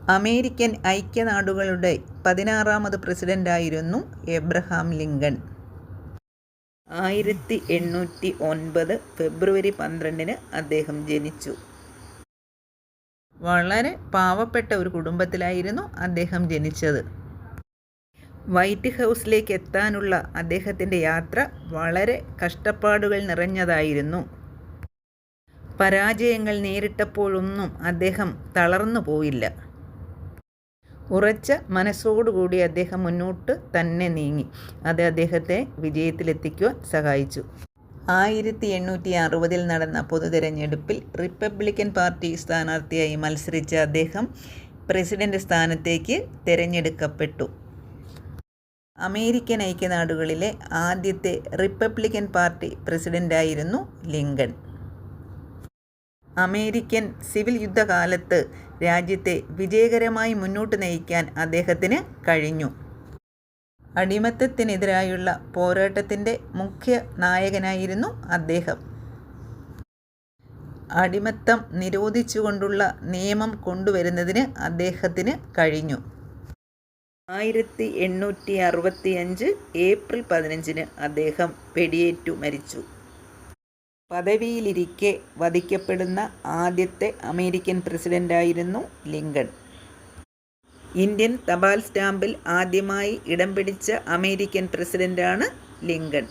American ഐക്യനാടുകളുടെ 16ാമത് പ്രസിഡന്റായിരുന്നു എബ്രഹാം ലിങ്കൺ. 1809 ഫെബ്രുവരി 12 അദ്ദേഹം ജനിച്ചു. വളരെ പാവപ്പെട്ട ഒരു കുടുംബത്തിലായിരുന്നു അദ്ദേഹം ജനിച്ചത്. വൈറ്റ് ഹൗസിലേക്ക് എത്താനുള്ള അദ്ദേഹത്തിൻ്റെ യാത്ര വളരെ കഷ്ടപ്പാടുകൾ നിറഞ്ഞതായിരുന്നു. പരാജയങ്ങൾ നേരിട്ടപ്പോഴൊന്നും അദ്ദേഹം തളർന്നു പോയില്ല. ഉറച്ച മനസ്സോടുകൂടി അദ്ദേഹം മുന്നോട്ട് തന്നെ നീങ്ങി. അത് അദ്ദേഹത്തെ വിജയത്തിലെത്തിക്കുവാൻ സഹായിച്ചു. 1860 നടന്ന പൊതുതെരഞ്ഞെടുപ്പിൽ റിപ്പബ്ലിക്കൻ പാർട്ടി സ്ഥാനാർത്ഥിയായി മത്സരിച്ച അദ്ദേഹം പ്രസിഡന്റ് സ്ഥാനത്തേക്ക് തിരഞ്ഞെടുക്കപ്പെട്ടു. അമേരിക്കൻ ഐക്യനാടുകളിലെ ആദ്യത്തെ റിപ്പബ്ലിക്കൻ പാർട്ടി പ്രസിഡന്റായിരുന്നു ലിങ്കൺ. അമേരിക്കൻ സിവിൽ യുദ്ധകാലത്ത് രാജ്യത്തെ വിജയകരമായി മുന്നോട്ട് നയിക്കാൻ അദ്ദേഹത്തിന് കഴിഞ്ഞു. അടിമത്തത്തിനെതിരായുള്ള പോരാട്ടത്തിൻ്റെ മുഖ്യ നായകനായിരുന്നു അദ്ദേഹം. അടിമത്തം നിരോധിച്ചുകൊണ്ടുള്ള നിയമം കൊണ്ടുവരുന്നതിന് അദ്ദേഹത്തിന് കഴിഞ്ഞു. 1865 ഏപ്രിൽ 15 അദ്ദേഹം വെടിയേറ്റു മരിച്ചു. പദവിയിലിരിക്കെ വധിക്കപ്പെടുന്ന ആദ്യത്തെ അമേരിക്കൻ പ്രസിഡന്റായിരുന്നു ലിങ്കൺ. ഇന്ത്യൻ തപാൽ സ്റ്റാമ്പിൽ ആദ്യമായി ഇടം പിടിച്ച അമേരിക്കൻ പ്രസിഡന്റാണ് ലിങ്കൺ.